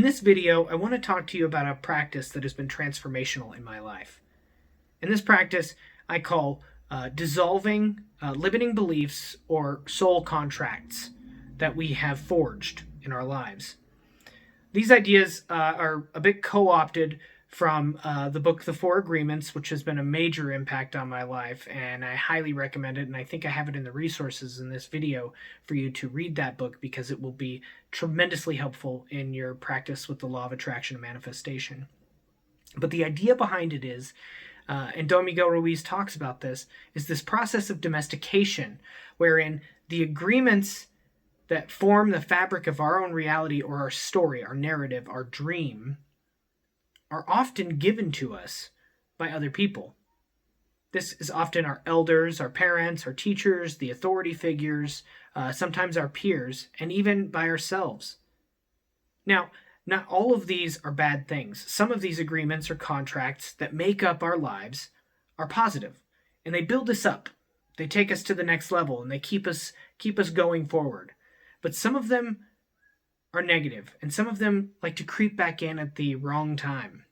In this video, I want to talk to you about a practice that has been transformational in my life. And this practice I call dissolving limiting beliefs or soul contracts that we have forged in our lives. These ideas are a bit co-opted from the book The Four Agreements, which has been a major impact on my life, and I highly recommend it, and I think I have it in the resources in this video for you to read that book because it will be tremendously helpful in your practice with the law of attraction and manifestation. But the idea behind it is, and Don Miguel Ruiz talks about this, is this process of domestication, wherein the agreements that form the fabric of our own reality or our story, our narrative, our dream, are often given to us by other people. This is often our elders, our parents, our teachers, the authority figures, sometimes our peers, and even by ourselves. Now, not all of these are bad things. Some of these agreements or contracts that make up our lives are positive, and they build us up. They take us to the next level, and they keep us going forward. But some of them are negative, and some of them like to creep back in at the wrong time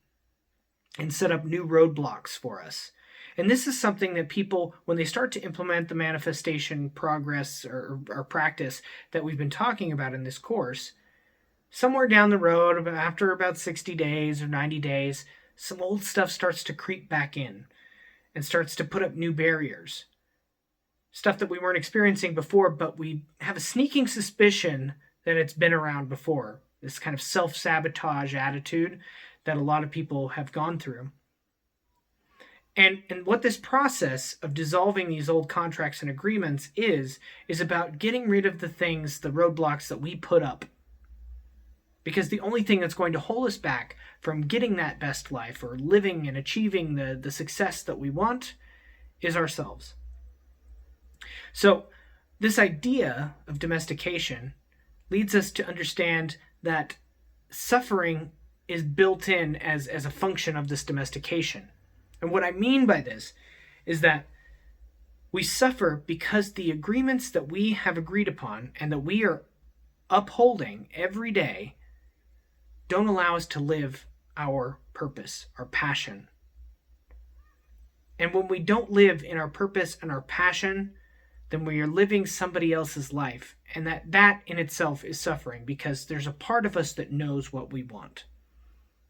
and set up new roadblocks for us. And this is something that people, when they start to implement the manifestation progress or practice that we've been talking about in this course, somewhere down the road, after about 60 days or 90 days, some old stuff starts to creep back in and starts to put up new barriers. Stuff that we weren't experiencing before, but we have a sneaking suspicion that it's been around before. This kind of self-sabotage attitude that a lot of people have gone through. And what this process of dissolving these old contracts and agreements is about getting rid of the things, the roadblocks that we put up. Because the only thing that's going to hold us back from getting that best life or living and achieving the success that we want is ourselves. So this idea of domestication leads us to understand that suffering is built in as a function of this domestication. And what I mean by this is that we suffer because the agreements that we have agreed upon and that we are upholding every day don't allow us to live our purpose, our passion. And when we don't live in our purpose and our passion, then we are living somebody else's life. And that in itself is suffering because there's a part of us that knows what we want.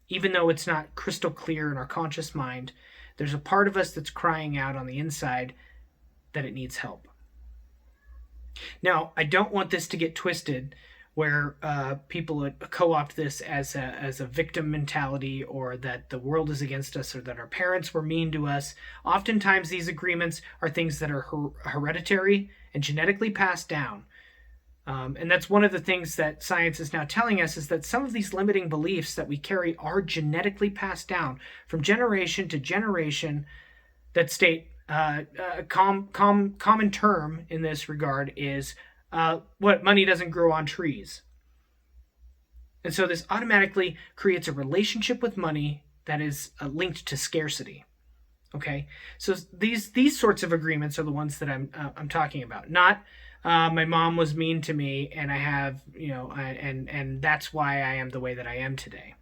Even though it's not crystal clear in our conscious mind, there's a part of us that's crying out on the inside that it needs help. Now, I don't want this to get twisted where people co-opt this as a victim mentality, or that the world is against us, or that our parents were mean to us. Oftentimes these agreements are things that are hereditary and genetically passed down. And that's one of the things that science is now telling us, is that some of these limiting beliefs that we carry are genetically passed down from generation to generation, that state a common term in this regard is what money doesn't grow on trees. And so this automatically creates a relationship with money that is linked to scarcity. Okay, so these sorts of agreements are the ones that I'm talking about. Not my mom was mean to me, and I have and that's why I am the way that I am today.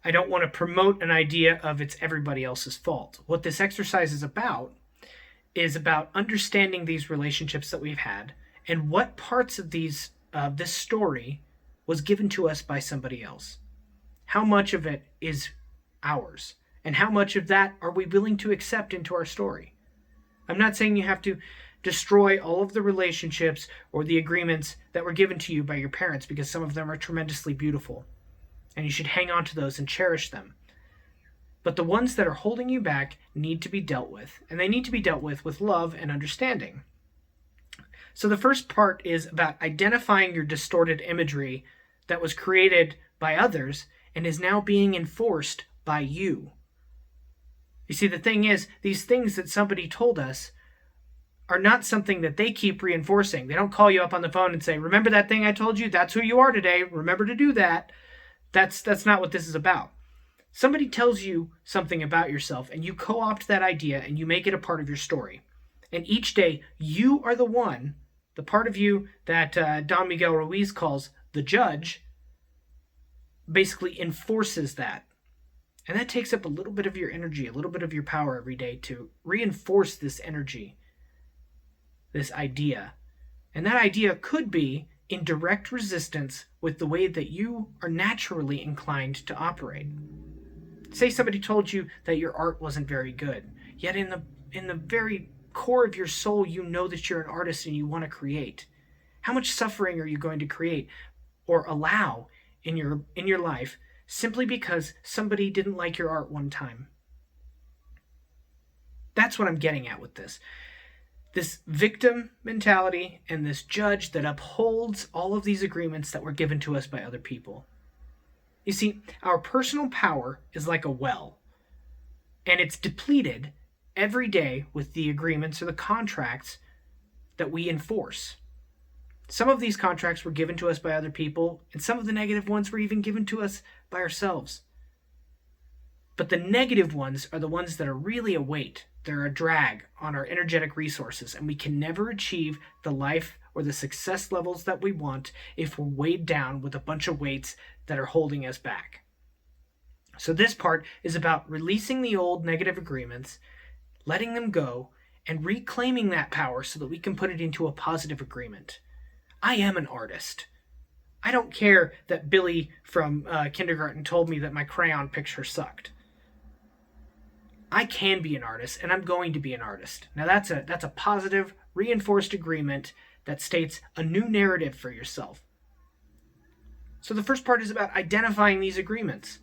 I don't want to promote an idea of it's everybody else's fault. What this exercise is about understanding these relationships that we've had and what parts of this story was given to us by somebody else. How much of it is ours, and how much of that are we willing to accept into our story? I'm not saying you have to destroy all of the relationships or the agreements that were given to you by your parents, because some of them are tremendously beautiful, and you should hang on to those and cherish them. But the ones that are holding you back need to be dealt with, and they need to be dealt with love and understanding. So the first part is about identifying your distorted imagery that was created by others and is now being enforced by you. You see, the thing is, these things that somebody told us are not something that they keep reinforcing. They don't call you up on the phone and say, remember that thing I told you? That's who you are today. Remember to do that. That's not what this is about. Somebody tells you something about yourself, and you co-opt that idea and you make it a part of your story. And each day, you are the part of you that Don Miguel Ruiz calls the judge, basically enforces that. And that takes up a little bit of your energy, a little bit of your power every day to reinforce this energy, this idea. And that idea could be in direct resistance with the way that you are naturally inclined to operate. Say somebody told you that your art wasn't very good, yet in the very core of your soul you know that you're an artist and you want to create. How much suffering are you going to create or allow in your life simply because somebody didn't like your art one time? That's what I'm getting at with this. This victim mentality and this judge that upholds all of these agreements that were given to us by other people. You see, our personal power is like a well, and it's depleted every day with the agreements or the contracts that we enforce. Some of these contracts were given to us by other people, and some of the negative ones were even given to us by ourselves. But the negative ones are the ones that are really a weight. They're a drag on our energetic resources, and we can never achieve the life or the success levels that we want if we're weighed down with a bunch of weights that are holding us back. So this part is about releasing the old negative agreements, letting them go, and reclaiming that power so that we can put it into a positive agreement. I am an artist. I don't care that Billy from kindergarten told me that my crayon picture sucked. I can be an artist, and I'm going to be an artist. Now that's a positive, reinforced agreement that states a new narrative for yourself. So the first part is about identifying these agreements.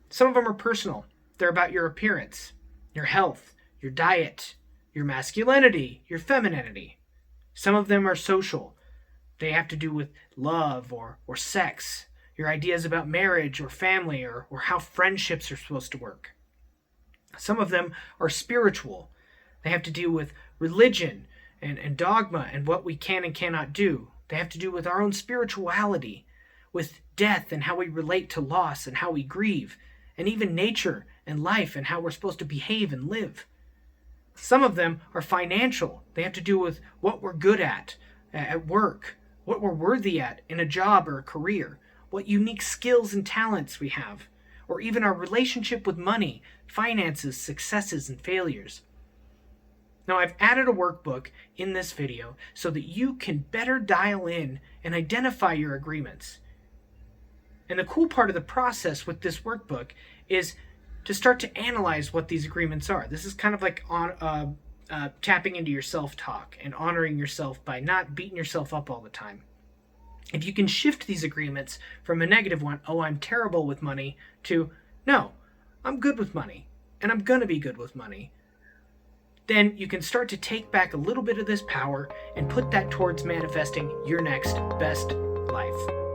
Some of them are personal. They're about your appearance, your health, your diet, your masculinity, your femininity. Some of them are social. They have to do with love or sex, your ideas about marriage or family or how friendships are supposed to work. Some of them are spiritual. They have to do with religion and dogma and what we can and cannot do. They have to do with our own spirituality, with death and how we relate to loss and how we grieve, and even nature and life and how we're supposed to behave and live. Some of them are financial. They have to do with what we're good at work, what we're worthy at in a job or a career, what unique skills and talents we have, or even our relationship with money, finances, successes, and failures. Now, I've added a workbook in this video so that you can better dial in and identify your agreements. And the cool part of the process with this workbook is to start to analyze what these agreements are. This is kind of like tapping into your self-talk and honoring yourself by not beating yourself up all the time. If you can shift these agreements from a negative one, oh, I'm terrible with money, to, no, I'm good with money, and I'm going to be good with money, then you can start to take back a little bit of this power and put that towards manifesting your next best life.